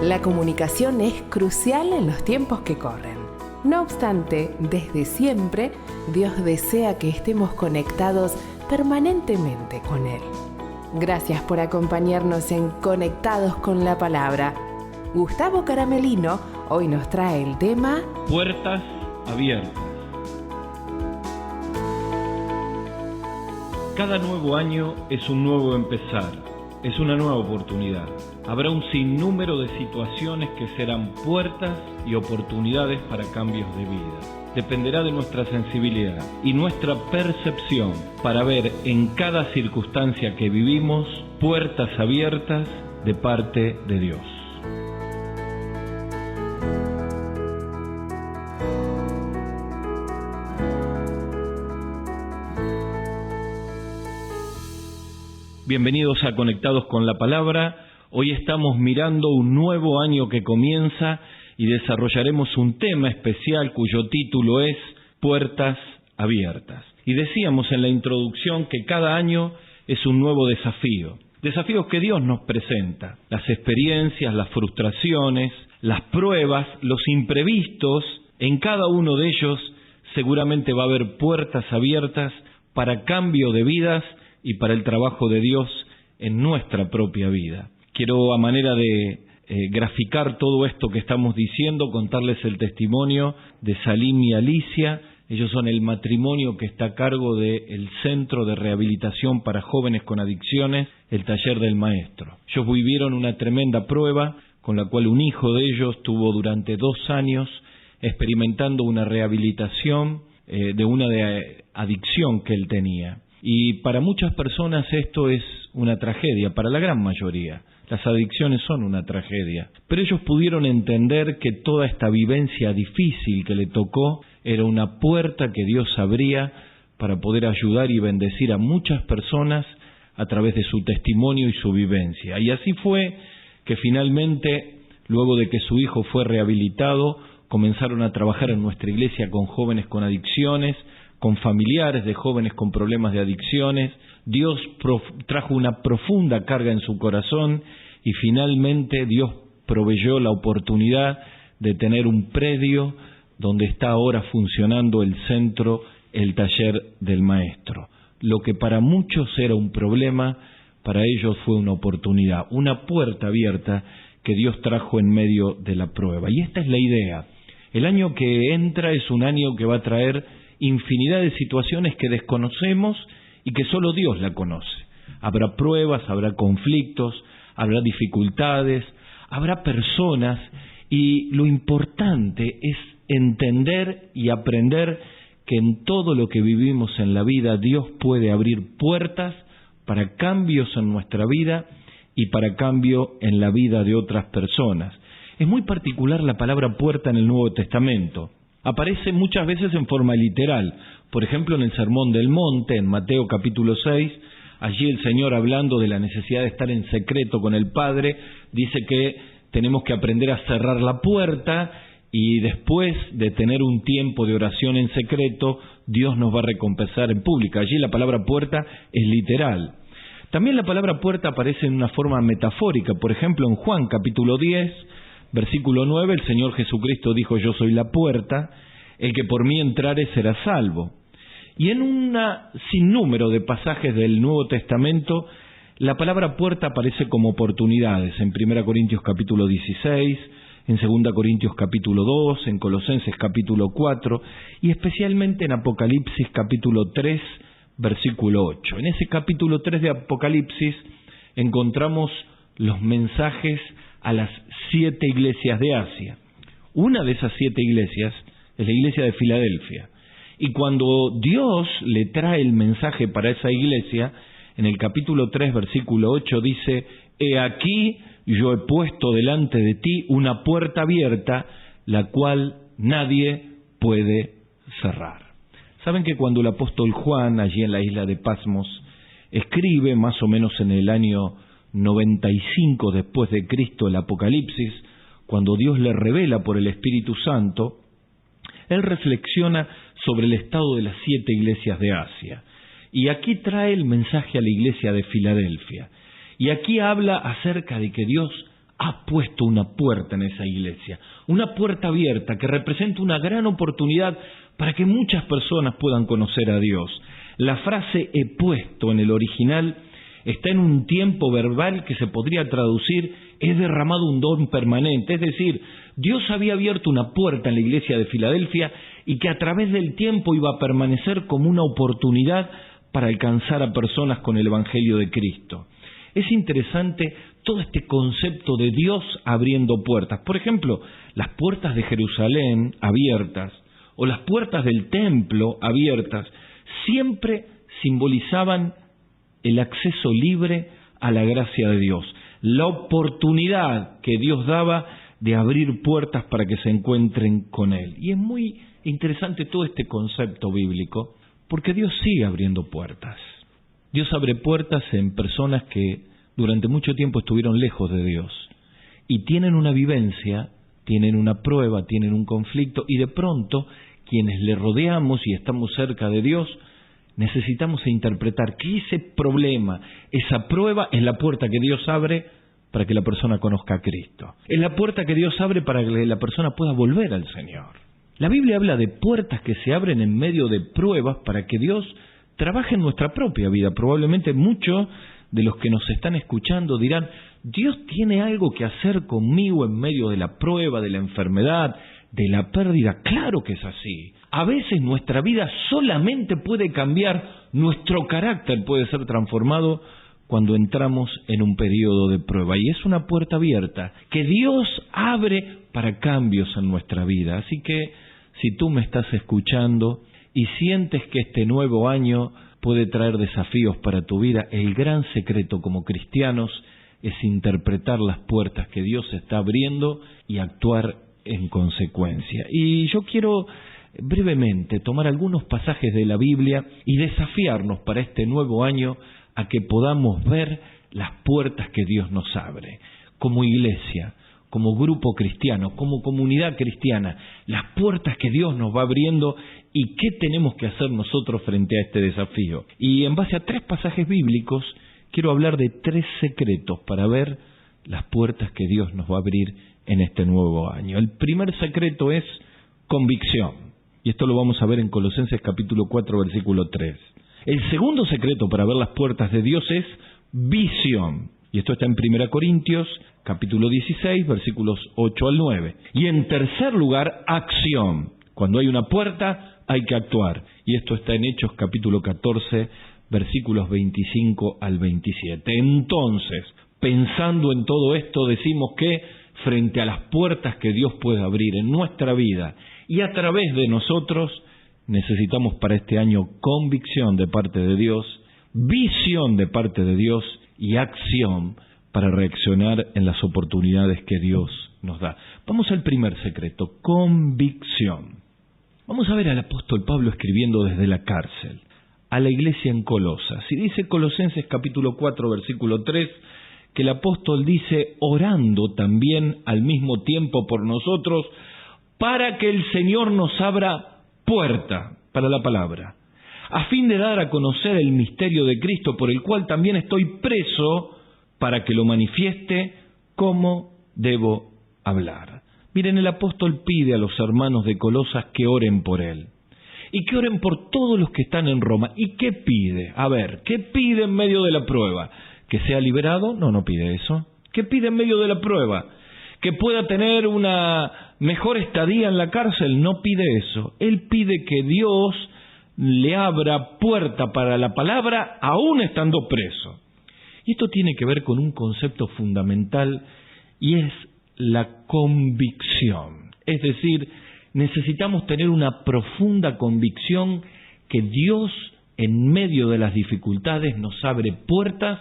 La comunicación es crucial en los tiempos que corren. No obstante, desde siempre, Dios desea que estemos conectados permanentemente con Él. Gracias por acompañarnos en Conectados con la Palabra. Gustavo Caramelino hoy nos trae el tema Puertas abiertas. Cada nuevo año es un nuevo empezar, es una nueva oportunidad. Habrá un sinnúmero de situaciones que serán puertas y oportunidades para cambios de vida. Dependerá de nuestra sensibilidad y nuestra percepción para ver en cada circunstancia que vivimos puertas abiertas de parte de Dios. Bienvenidos a Conectados con la Palabra. Hoy estamos mirando un nuevo año que comienza y desarrollaremos un tema especial cuyo título es Puertas Abiertas. Y decíamos en la introducción que cada año es un nuevo desafío. Desafíos que Dios nos presenta. Las experiencias, las frustraciones, las pruebas, los imprevistos. En cada uno de ellos seguramente va a haber puertas abiertas para cambio de vidas y para el trabajo de Dios en nuestra propia vida. Quiero, a manera de graficar todo esto que estamos diciendo, contarles el testimonio de Salim y Alicia. Ellos son el matrimonio que está a cargo del Centro de Rehabilitación para Jóvenes con Adicciones, el Taller del Maestro. Ellos vivieron una tremenda prueba con la cual un hijo de ellos estuvo durante 2 años experimentando una rehabilitación de una adicción que él tenía. Y para muchas personas esto es una tragedia, para la gran mayoría. Las adicciones son una tragedia. Pero ellos pudieron entender que toda esta vivencia difícil que le tocó era una puerta que Dios abría para poder ayudar y bendecir a muchas personas a través de su testimonio y su vivencia. Y así fue que finalmente, luego de que su hijo fue rehabilitado, comenzaron a trabajar en nuestra iglesia con jóvenes con adicciones, con familiares de jóvenes con problemas de adicciones. Dios trajo una profunda carga en su corazón y finalmente Dios proveyó la oportunidad de tener un predio donde está ahora funcionando el centro, el taller del maestro. Lo que para muchos era un problema, para ellos fue una oportunidad, una puerta abierta que Dios trajo en medio de la prueba. Y esta es la idea. El año que entra es un año que va a traer infinidad de situaciones que desconocemos y que solo Dios la conoce. Habrá pruebas, habrá conflictos, habrá dificultades, habrá personas, y lo importante es entender y aprender que en todo lo que vivimos en la vida Dios puede abrir puertas para cambios en nuestra vida y para cambio en la vida de otras personas. Es muy particular la palabra puerta en el Nuevo Testamento. Aparece muchas veces en forma literal. Por ejemplo, en el Sermón del Monte, en Mateo capítulo 6, allí el Señor, hablando de la necesidad de estar en secreto con el Padre, dice que tenemos que aprender a cerrar la puerta y después de tener un tiempo de oración en secreto, Dios nos va a recompensar en pública. Allí la palabra puerta es literal. También la palabra puerta aparece en una forma metafórica. Por ejemplo, en Juan capítulo 10, versículo 9, el Señor Jesucristo dijo: yo soy la puerta, el que por mí entrare será salvo. Y en un sinnúmero de pasajes del Nuevo Testamento, la palabra puerta aparece como oportunidades. En 1 Corintios capítulo 16, en 2 Corintios capítulo 2, en Colosenses capítulo 4, y especialmente en Apocalipsis capítulo 3, versículo 8. En ese capítulo 3 de Apocalipsis encontramos los mensajes a las 7 iglesias de Asia. Una de esas 7 iglesias es la iglesia de Filadelfia. Y cuando Dios le trae el mensaje para esa iglesia, en el capítulo 3, versículo 8 dice: he aquí yo he puesto delante de ti una puerta abierta, la cual nadie puede cerrar. Saben que cuando el apóstol Juan, allí en la isla de Patmos, escribe más o menos en el año 95 después de Cristo el Apocalipsis, cuando Dios le revela por el Espíritu Santo, él reflexiona sobre el estado de las 7 iglesias de Asia. Y aquí trae el mensaje a la iglesia de Filadelfia. Y aquí habla acerca de que Dios ha puesto una puerta en esa iglesia, una puerta abierta que representa una gran oportunidad para que muchas personas puedan conocer a Dios. La frase he puesto en el original está en un tiempo verbal que se podría traducir he derramado un don permanente, es decir, Dios había abierto una puerta en la iglesia de Filadelfia y que a través del tiempo iba a permanecer como una oportunidad para alcanzar a personas con el Evangelio de Cristo. Es interesante todo este concepto de Dios abriendo puertas. Por ejemplo, las puertas de Jerusalén abiertas o las puertas del templo abiertas siempre simbolizaban el acceso libre a la gracia de Dios, la oportunidad que Dios daba de abrir puertas para que se encuentren con Él. Y es muy interesante todo este concepto bíblico, porque Dios sigue abriendo puertas. Dios abre puertas en personas que durante mucho tiempo estuvieron lejos de Dios y tienen una vivencia, tienen una prueba, tienen un conflicto, y de pronto quienes le rodeamos y estamos cerca de Dios necesitamos interpretar que ese problema, esa prueba es la puerta que Dios abre para que la persona conozca a Cristo. Es la puerta que Dios abre para que la persona pueda volver al Señor. La Biblia habla de puertas que se abren en medio de pruebas para que Dios trabaje en nuestra propia vida. Probablemente muchos de los que nos están escuchando dirán, Dios tiene algo que hacer conmigo en medio de la prueba, de la enfermedad, de la pérdida. Claro que es así. A veces nuestra vida solamente puede cambiar, nuestro carácter puede ser transformado cuando entramos en un periodo de prueba. Y es una puerta abierta que Dios abre para cambios en nuestra vida. Así que si tú me estás escuchando y sientes que este nuevo año puede traer desafíos para tu vida, el gran secreto como cristianos es interpretar las puertas que Dios está abriendo y actuar en consecuencia. Y yo quiero brevemente tomar algunos pasajes de la Biblia y desafiarnos para este nuevo año a que podamos ver las puertas que Dios nos abre, como iglesia, como grupo cristiano, como comunidad cristiana, las puertas que Dios nos va abriendo y qué tenemos que hacer nosotros frente a este desafío. Y en base a 3 pasajes bíblicos, quiero hablar de 3 secretos para ver las puertas que Dios nos va a abrir en este nuevo año. El primer secreto es convicción. Y esto lo vamos a ver en Colosenses capítulo 4, versículo 3. El segundo secreto para ver las puertas de Dios es visión. Y esto está en 1 Corintios capítulo 16, versículos 8 al 9. Y en tercer lugar, acción. Cuando hay una puerta, hay que actuar. Y esto está en Hechos capítulo 14, versículos 25 al 27. Entonces, pensando en todo esto, decimos que frente a las puertas que Dios puede abrir en nuestra vida y a través de nosotros, necesitamos para este año convicción de parte de Dios, visión de parte de Dios y acción para reaccionar en las oportunidades que Dios nos da. Vamos al primer secreto, convicción. Vamos a ver al apóstol Pablo escribiendo desde la cárcel a la iglesia en Colosas. Y dice Colosenses capítulo 4, versículo 3, que el apóstol dice, orando también al mismo tiempo por nosotros, para que el Señor nos abra puerta para la palabra, a fin de dar a conocer el misterio de Cristo, por el cual también estoy preso, para que lo manifieste cómo debo hablar. Miren, el apóstol pide a los hermanos de Colosas que oren por él, y que oren por todos los que están en Roma. ¿Y qué pide? A ver, ¿qué pide en medio de la prueba? ¿Que sea liberado? No pide eso. ¿Qué pide en medio de la prueba? ¿Que pueda tener una mejor estadía en la cárcel? No pide eso. Él pide que Dios le abra puerta para la palabra aún estando preso. Y esto tiene que ver con un concepto fundamental y es la convicción. Es decir, necesitamos tener una profunda convicción que Dios en medio de las dificultades nos abre puertas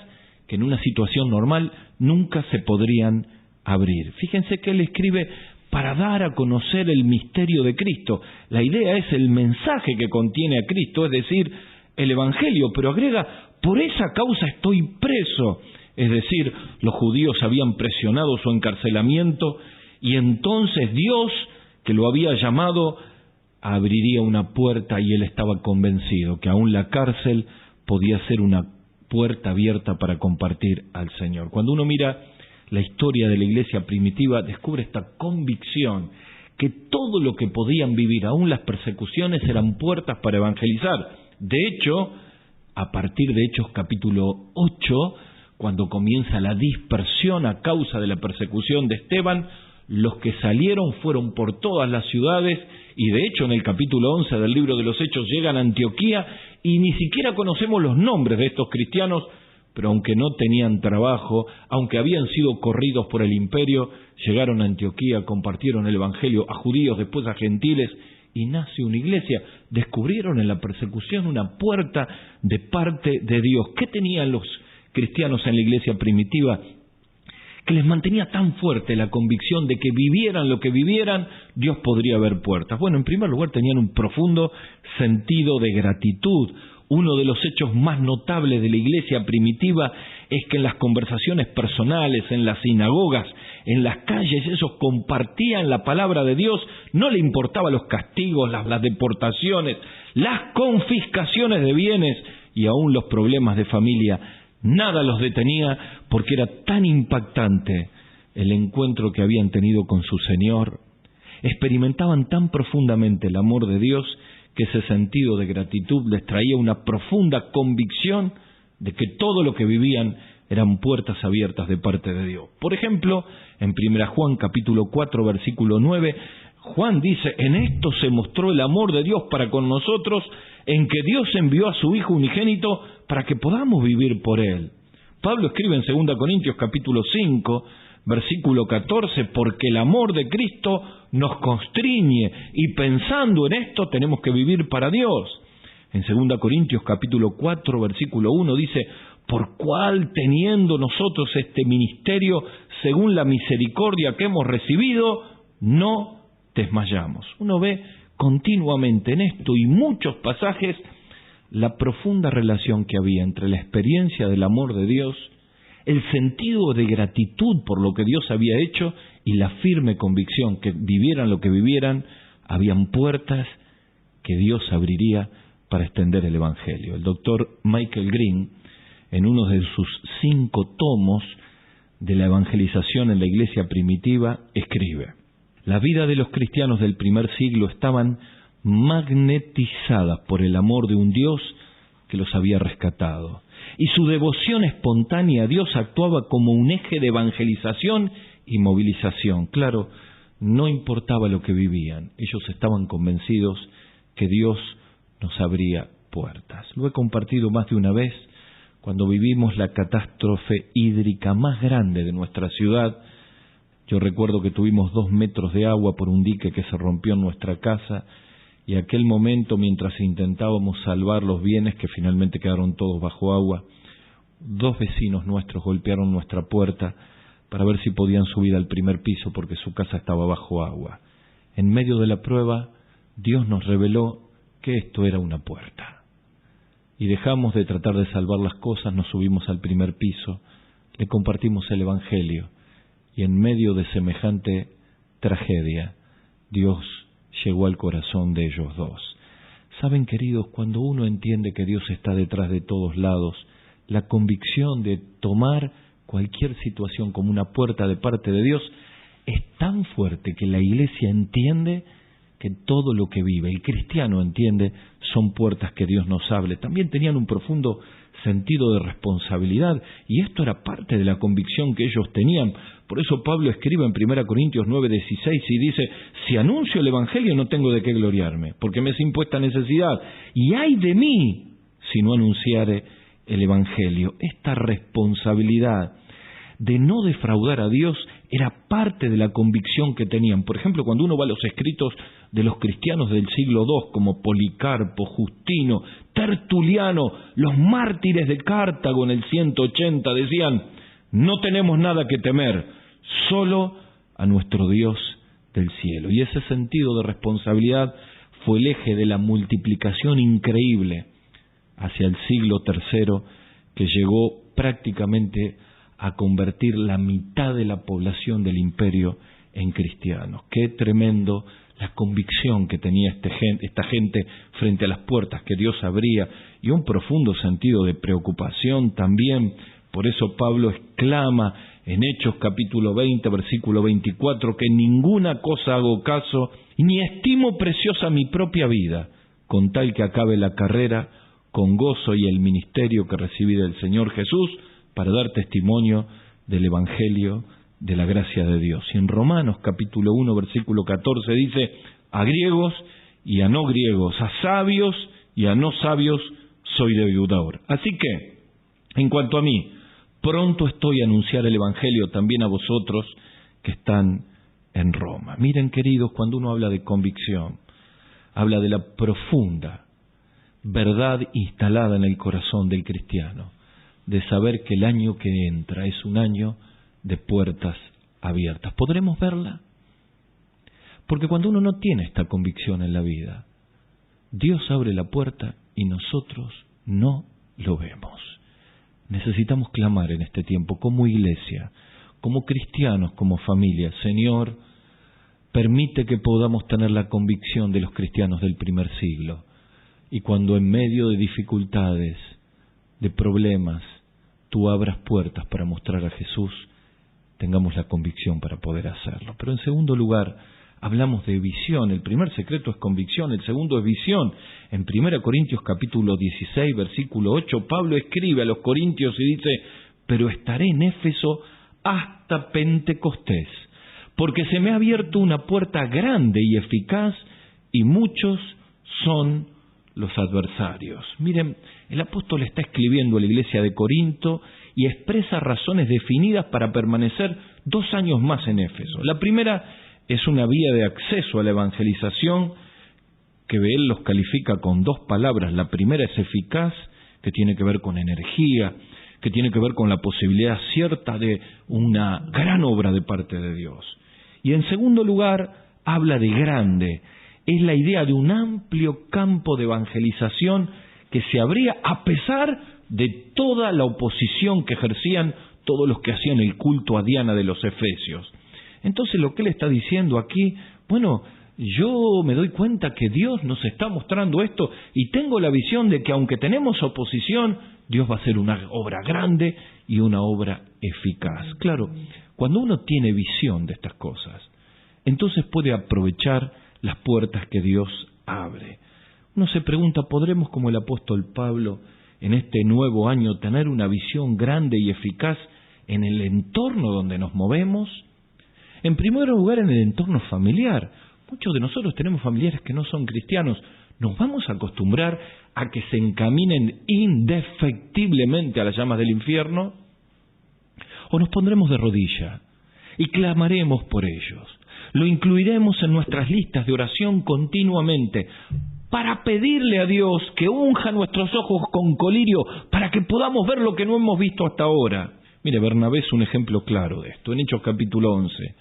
que en una situación normal nunca se podrían abrir. Fíjense que él escribe para dar a conocer el misterio de Cristo. La idea es el mensaje que contiene a Cristo, es decir, el Evangelio, pero agrega, por esa causa estoy preso. Es decir, los judíos habían presionado su encarcelamiento y entonces Dios, que lo había llamado, abriría una puerta y él estaba convencido que aún la cárcel podía ser una puerta abierta para compartir al Señor. Cuando uno mira la historia de la iglesia primitiva, descubre esta convicción que todo lo que podían vivir, aún las persecuciones, eran puertas para evangelizar. De hecho, a partir de Hechos capítulo 8, cuando comienza la dispersión a causa de la persecución de Esteban, los que salieron fueron por todas las ciudades, y de hecho en el capítulo 11 del libro de los Hechos llegan a Antioquía, y ni siquiera conocemos los nombres de estos cristianos, pero aunque no tenían trabajo, aunque habían sido corridos por el imperio, llegaron a Antioquía, compartieron el evangelio a judíos, después a gentiles, y nace una iglesia. Descubrieron en la persecución una puerta de parte de Dios. ¿Qué tenían los cristianos en la iglesia primitiva? Que les mantenía tan fuerte la convicción de que vivieran lo que vivieran, Dios podría abrir puertas. Bueno, en primer lugar tenían un profundo sentido de gratitud. Uno de los hechos más notables de la iglesia primitiva es que en las conversaciones personales, en las sinagogas, en las calles, ellos compartían la palabra de Dios, no le importaban los castigos, las deportaciones, las confiscaciones de bienes y aún los problemas de familia. Nada los detenía porque era tan impactante el encuentro que habían tenido con su Señor. Experimentaban tan profundamente el amor de Dios que ese sentido de gratitud les traía una profunda convicción de que todo lo que vivían eran puertas abiertas de parte de Dios. Por ejemplo, en 1 Juan capítulo 4, versículo 9, Juan dice: en esto se mostró el amor de Dios para con nosotros, en que Dios envió a su Hijo unigénito para que podamos vivir por Él. Pablo escribe en 2 Corintios capítulo 5, versículo 14, porque el amor de Cristo nos constriñe y pensando en esto tenemos que vivir para Dios. En 2 Corintios capítulo 4, versículo 1 dice: por cual teniendo nosotros este ministerio según la misericordia que hemos recibido, no desmayamos. Uno ve continuamente en esto y muchos pasajes la profunda relación que había entre la experiencia del amor de Dios, el sentido de gratitud por lo que Dios había hecho y la firme convicción que vivieran lo que vivieran, habían puertas que Dios abriría para extender el Evangelio. El doctor Michael Green, en uno de sus 5 tomos de la evangelización en la iglesia primitiva, escribe: la vida de los cristianos del primer siglo estaban magnetizadas por el amor de un Dios que los había rescatado, y su devoción espontánea a Dios actuaba como un eje de evangelización y movilización. Claro, no importaba lo que vivían, ellos estaban convencidos que Dios nos abría puertas. Lo he compartido más de una vez. Cuando vivimos la catástrofe hídrica más grande de nuestra ciudad, yo recuerdo que tuvimos 2 metros de agua por un dique que se rompió en nuestra casa, y aquel momento, mientras intentábamos salvar los bienes que finalmente quedaron todos bajo agua, 2 vecinos nuestros golpearon nuestra puerta para ver si podían subir al primer piso porque su casa estaba bajo agua. En medio de la prueba, Dios nos reveló que esto era una puerta. Y dejamos de tratar de salvar las cosas, nos subimos al primer piso, le compartimos el Evangelio, y en medio de semejante tragedia, Dios llegó al corazón de ellos 2. Saben, queridos, cuando uno entiende que Dios está detrás de todos lados, la convicción de tomar cualquier situación como una puerta de parte de Dios es tan fuerte que la iglesia entiende que todo lo que vive, el cristiano entiende, son puertas que Dios nos abre. También tenían un profundo sentido de responsabilidad, y esto era parte de la convicción que ellos tenían. Por eso Pablo escribe en 1 Corintios 9:16 y dice: si anuncio el Evangelio no tengo de qué gloriarme, porque me es impuesta necesidad, y ay de mí si no anunciare el Evangelio. Esta responsabilidad de no defraudar a Dios era parte de la convicción que tenían. Por ejemplo, cuando uno va a los escritos de los cristianos del siglo II, como Policarpo, Justino, Tertuliano, los mártires de Cartago en el 180, decían: no tenemos nada que temer, solo a nuestro Dios del cielo. Y ese sentido de responsabilidad fue el eje de la multiplicación increíble hacia el siglo III, que llegó prácticamente a convertir la mitad de la población del imperio en cristianos. Qué tremendo la convicción que tenía esta gente frente a las puertas que Dios abría, y un profundo sentido de preocupación también. Por eso Pablo exclama en Hechos capítulo 20, versículo 24, que en ninguna cosa hago caso, ni estimo preciosa mi propia vida, con tal que acabe la carrera con gozo y el ministerio que recibí del Señor Jesús para dar testimonio del Evangelio de la gracia de Dios. Y en Romanos capítulo 1, versículo 14 dice, a griegos y a no griegos, a sabios y a no sabios soy deudor. Así que, en cuanto a mí, pronto estoy a anunciar el Evangelio también a vosotros que están en Roma. Miren, queridos, cuando uno habla de convicción, habla de la profunda verdad instalada en el corazón del cristiano, de saber que el año que entra es un año de puertas abiertas. ¿Podremos verla? Porque cuando uno no tiene esta convicción en la vida, Dios abre la puerta y nosotros no lo vemos. Necesitamos clamar en este tiempo como iglesia, como cristianos, como familia. Señor, permite que podamos tener la convicción de los cristianos del primer siglo. Y cuando en medio de dificultades, de problemas, tú abras puertas para mostrar a Jesús, tengamos la convicción para poder hacerlo. Pero en segundo lugar, hablamos de visión. El primer secreto es convicción, el segundo es visión. En 1 Corintios capítulo 16, versículo 8, Pablo escribe a los corintios y dice, pero estaré en Éfeso hasta Pentecostés, porque se me ha abierto una puerta grande y eficaz, y muchos son los adversarios. Miren, el apóstol está escribiendo a la iglesia de Corinto y expresa razones definidas para permanecer 2 años más en Éfeso. La primera es una vía de acceso a la evangelización que él los califica con 2 palabras. La primera es eficaz, que tiene que ver con energía, que tiene que ver con la posibilidad cierta de una gran obra de parte de Dios. Y en segundo lugar, habla de grande. Es la idea de un amplio campo de evangelización que se abría a pesar de toda la oposición que ejercían todos los que hacían el culto a Diana de los Efesios. Entonces lo que él está diciendo aquí, bueno, yo me doy cuenta que Dios nos está mostrando esto y tengo la visión de que aunque tenemos oposición, Dios va a hacer una obra grande y una obra eficaz. Claro, cuando uno tiene visión de estas cosas, entonces puede aprovechar las puertas que Dios abre. Uno se pregunta, ¿podremos, como el apóstol Pablo, en este nuevo año tener una visión grande y eficaz en el entorno donde nos movemos? En primer lugar, en el entorno familiar. Muchos de nosotros tenemos familiares que no son cristianos. ¿Nos vamos a acostumbrar a que se encaminen indefectiblemente a las llamas del infierno? ¿O nos pondremos de rodilla y clamaremos por ellos? Lo incluiremos en nuestras listas de oración continuamente para pedirle a Dios que unja nuestros ojos con colirio para que podamos ver lo que no hemos visto hasta ahora. Mire, Bernabé es un ejemplo claro de esto. En Hechos capítulo 11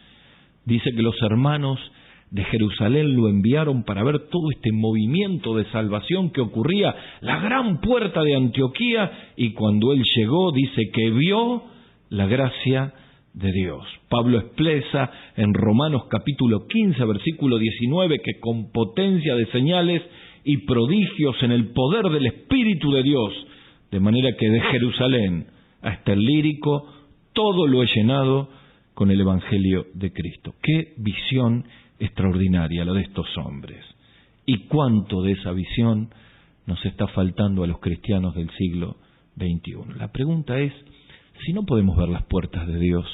dice que los hermanos de Jerusalén lo enviaron para ver todo este movimiento de salvación que ocurría, la gran puerta de Antioquía, y cuando él llegó dice que vio la gracia de Dios. Pablo expresa en Romanos capítulo 15, versículo 19, que con potencia de señales y prodigios en el poder del Espíritu de Dios, de manera que de Jerusalén hasta el Lírico, todo lo he llenado con el Evangelio de Cristo. ¡Qué visión extraordinaria la de estos hombres! ¿Y cuánto de esa visión nos está faltando a los cristianos del siglo XXI? La pregunta es, si no podemos ver las puertas de Dios,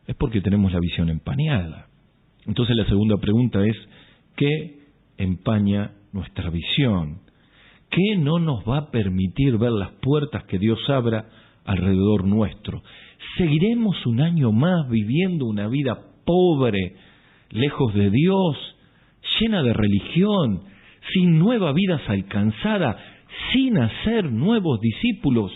es porque tenemos la visión empañada. Entonces la segunda pregunta es, ¿qué empaña nuestra visión? ¿Qué no nos va a permitir ver las puertas que Dios abra alrededor nuestro? ¿Seguiremos un año más viviendo una vida pobre, lejos de Dios, llena de religión, sin nueva vida alcanzada, sin hacer nuevos discípulos?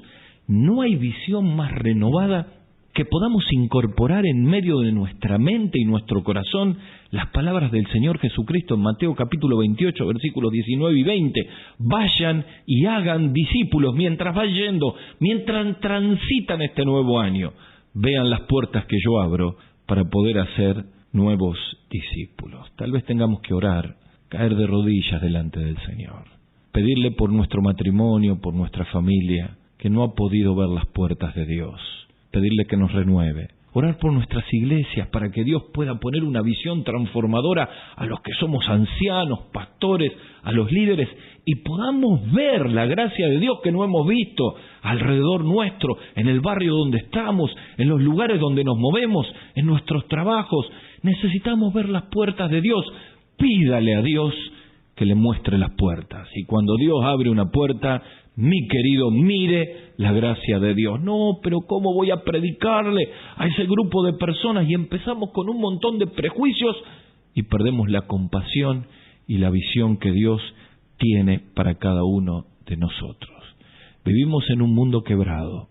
No hay visión más renovada que podamos incorporar en medio de nuestra mente y nuestro corazón las palabras del Señor Jesucristo en Mateo capítulo 28, versículos 19 y 20. Vayan y hagan discípulos mientras van yendo, mientras transitan este nuevo año. Vean las puertas que yo abro para poder hacer nuevos discípulos. Tal vez tengamos que orar, caer de rodillas delante del Señor, pedirle por nuestro matrimonio, por nuestra familia, que no ha podido ver las puertas de Dios, pedirle que nos renueve, orar por nuestras iglesias para que Dios pueda poner una visión transformadora a los que somos ancianos, pastores, a los líderes, y podamos ver la gracia de Dios que no hemos visto alrededor nuestro, en el barrio donde estamos, en los lugares donde nos movemos, en nuestros trabajos. Necesitamos ver las puertas de Dios. Pídale a Dios que le muestre las puertas. Y cuando Dios abre una puerta, mi querido, mire la gracia de Dios. No, pero ¿cómo voy a predicarle a ese grupo de personas? Y empezamos con un montón de prejuicios y perdemos la compasión y la visión que Dios tiene para cada uno de nosotros. Vivimos en un mundo quebrado.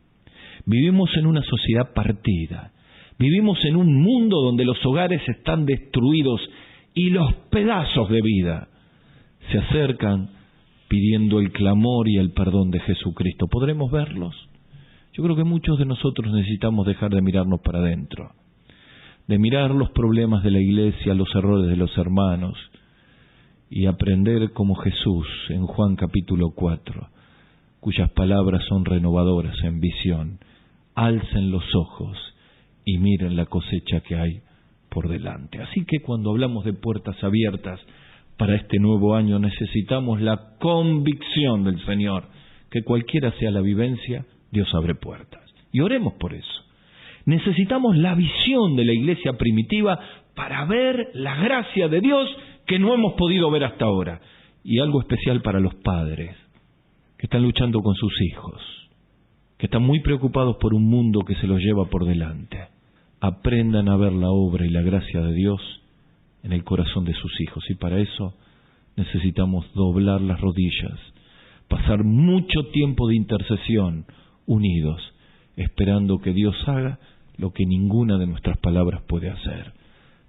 Vivimos en una sociedad partida. Vivimos en un mundo donde los hogares están destruidos y los pedazos de vida se acercan pidiendo el clamor y el perdón de Jesucristo. ¿Podremos verlos? Yo creo que muchos de nosotros necesitamos dejar de mirarnos para adentro, de mirar los problemas de la iglesia, los errores de los hermanos, y aprender como Jesús en Juan capítulo 4, cuyas palabras son renovadoras en visión. Alcen los ojos y miren la cosecha que hay por delante. Así que cuando hablamos de puertas abiertas para este nuevo año, necesitamos la convicción del Señor, que cualquiera sea la vivencia, Dios abre puertas. Y oremos por eso. Necesitamos la visión de la iglesia primitiva para ver la gracia de Dios que no hemos podido ver hasta ahora. Y algo especial para los padres que están luchando con sus hijos, que están muy preocupados por un mundo que se los lleva por delante. Aprendan a ver la obra y la gracia de Dios en el corazón de sus hijos. Y para eso necesitamos doblar las rodillas, pasar mucho tiempo de intercesión unidos, esperando que Dios haga lo que ninguna de nuestras palabras puede hacer.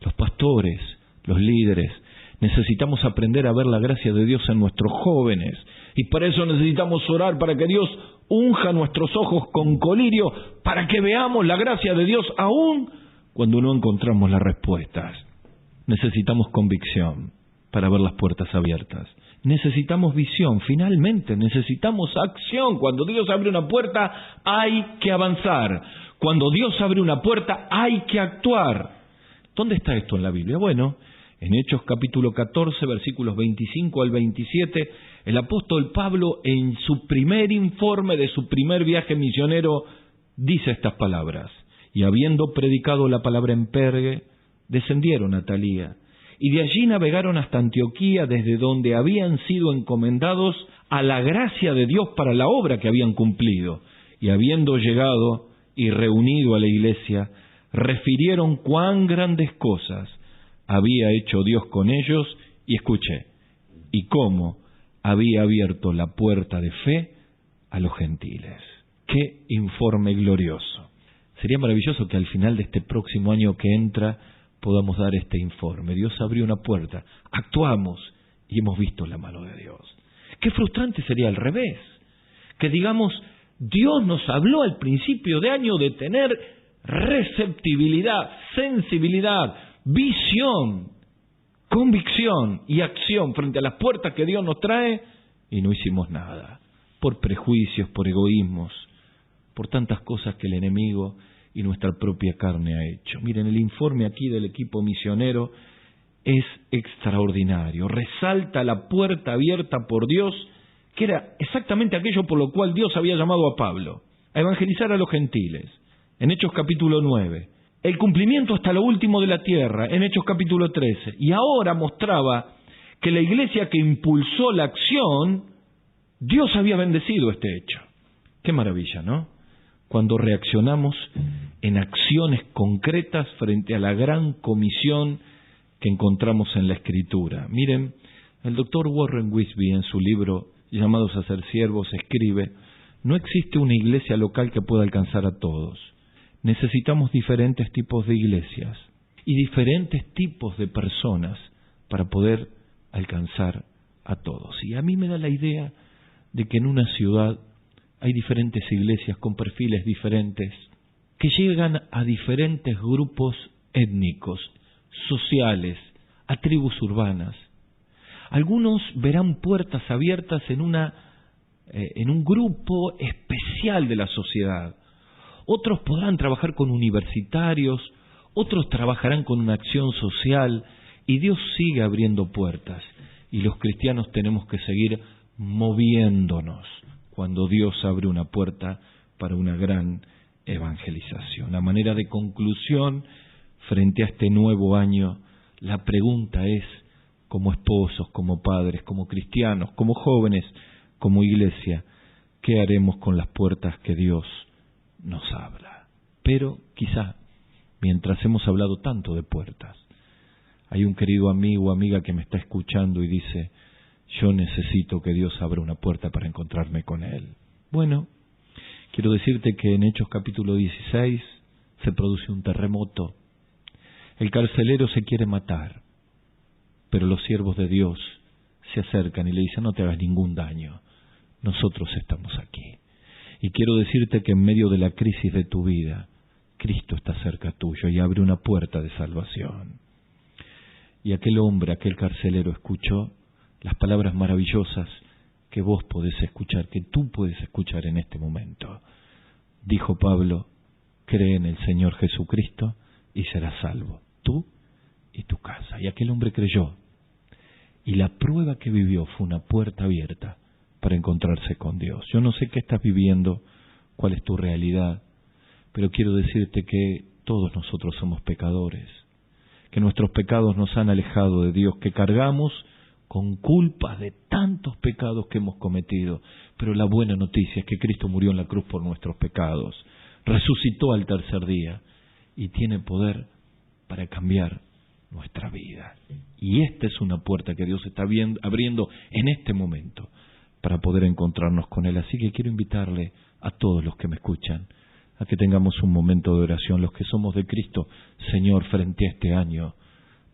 Los pastores, los líderes, necesitamos aprender a ver la gracia de Dios en nuestros jóvenes, y para eso necesitamos orar para que Dios unja nuestros ojos con colirio, para que veamos la gracia de Dios aún cuando no encontramos las respuestas. Necesitamos convicción para ver las puertas abiertas. Necesitamos visión, finalmente, necesitamos acción. Cuando Dios abre una puerta, hay que avanzar. Cuando Dios abre una puerta, hay que actuar. ¿Dónde está esto en la Biblia? Bueno, en Hechos capítulo 14, versículos 25 al 27, el apóstol Pablo, en su primer informe de su primer viaje misionero, dice estas palabras: y habiendo predicado la palabra en Pergue, descendieron a Talía, y de allí navegaron hasta Antioquía, desde donde habían sido encomendados a la gracia de Dios para la obra que habían cumplido. Y habiendo llegado y reunido a la iglesia, refirieron cuán grandes cosas había hecho Dios con ellos, y escuché, y cómo había abierto la puerta de fe a los gentiles. ¡Qué informe glorioso! Sería maravilloso que al final de este próximo año que entra podamos dar este informe. Dios abrió una puerta, actuamos y hemos visto la mano de Dios. Qué frustrante sería al revés, que digamos, Dios nos habló al principio de año de tener receptibilidad, sensibilidad, visión, convicción y acción frente a las puertas que Dios nos trae, y no hicimos nada, por prejuicios, por egoísmos, por tantas cosas que el enemigo y nuestra propia carne ha hecho. Miren, el informe aquí del equipo misionero es extraordinario. Resalta la puerta abierta por Dios, que era exactamente aquello por lo cual Dios había llamado a Pablo, a evangelizar a los gentiles, en Hechos capítulo 9. El cumplimiento hasta lo último de la tierra, en Hechos capítulo 13. Y ahora mostraba que la iglesia que impulsó la acción, Dios había bendecido este hecho. Qué maravilla, ¿no? Cuando reaccionamos en acciones concretas frente a la gran comisión que encontramos en la Escritura. Miren, el doctor Warren Wiersbe, en su libro Llamados a ser siervos, escribe: no existe una iglesia local que pueda alcanzar a todos. Necesitamos diferentes tipos de iglesias y diferentes tipos de personas para poder alcanzar a todos. Y a mí me da la idea de que en una ciudad hay diferentes iglesias con perfiles diferentes que llegan a diferentes grupos étnicos, sociales, a tribus urbanas. Algunos verán puertas abiertas en un grupo especial de la sociedad. otros podrán trabajar con universitarios, otros trabajarán con una acción social, y Dios sigue abriendo puertas, y los cristianos tenemos que seguir moviéndonos cuando Dios abre una puerta para una gran evangelización. A manera de conclusión, frente a este nuevo año, la pregunta es, como esposos, como padres, como cristianos, como jóvenes, como iglesia, ¿qué haremos con las puertas que Dios nos habla? Pero quizá, mientras hemos hablado tanto de puertas, hay un querido amigo o amiga que me está escuchando y dice, yo necesito que Dios abra una puerta para encontrarme con Él. Bueno, quiero decirte que en Hechos capítulo 16 se produce un terremoto. El carcelero se quiere matar, pero los siervos de Dios se acercan y le dicen, no te hagas ningún daño, nosotros estamos aquí. Y quiero decirte que en medio de la crisis de tu vida, Cristo está cerca tuyo y abre una puerta de salvación. Y aquel hombre, aquel carcelero, escuchó las palabras maravillosas que vos podés escuchar, que tú puedes escuchar en este momento. Dijo Pablo, cree en el Señor Jesucristo y serás salvo, tú y tu casa. Y aquel hombre creyó. Y la prueba que vivió fue una puerta abierta para encontrarse con Dios. Yo no sé qué estás viviendo, cuál es tu realidad, pero quiero decirte que todos nosotros somos pecadores, que nuestros pecados nos han alejado de Dios, que cargamos con culpas de tantos pecados que hemos cometido, pero la buena noticia es que Cristo murió en la cruz por nuestros pecados, resucitó al tercer día y tiene poder para cambiar nuestra vida. Y esta es una puerta que Dios está abriendo en este momento para poder encontrarnos con Él. Así que quiero invitarle a todos los que me escuchan a que tengamos un momento de oración. Los que somos de Cristo, Señor, frente a este año,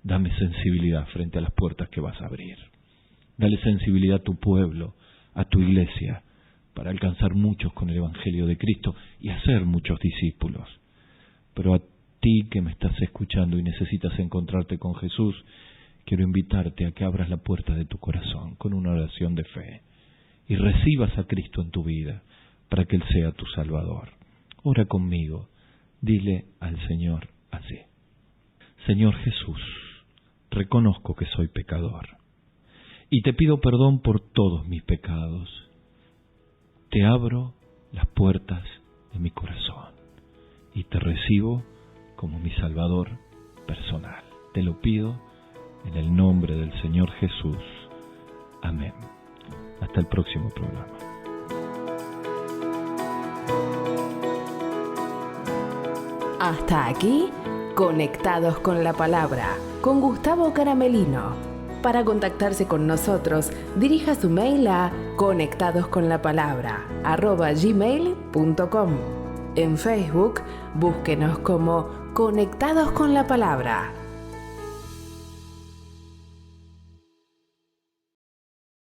dame sensibilidad frente a las puertas que vas a abrir. Dale sensibilidad a tu pueblo, a tu iglesia, para alcanzar muchos con el Evangelio de Cristo y hacer muchos discípulos. Pero a ti que me estás escuchando y necesitas encontrarte con Jesús, quiero invitarte a que abras la puerta de tu corazón con una oración de fe y recibas a Cristo en tu vida para que Él sea tu Salvador. Ora conmigo, dile al Señor así: Señor Jesús, reconozco que soy pecador y te pido perdón por todos mis pecados. Te abro las puertas de mi corazón y te recibo como mi Salvador personal. Te lo pido en el nombre del Señor Jesús. Amén. Hasta el próximo programa. Hasta aquí, Conectados con la Palabra, con Gustavo Caramelino. Para contactarse con nosotros, dirija su mail a conectadosconlapalabra@gmail.com. En Facebook, búsquenos como Conectados con la Palabra.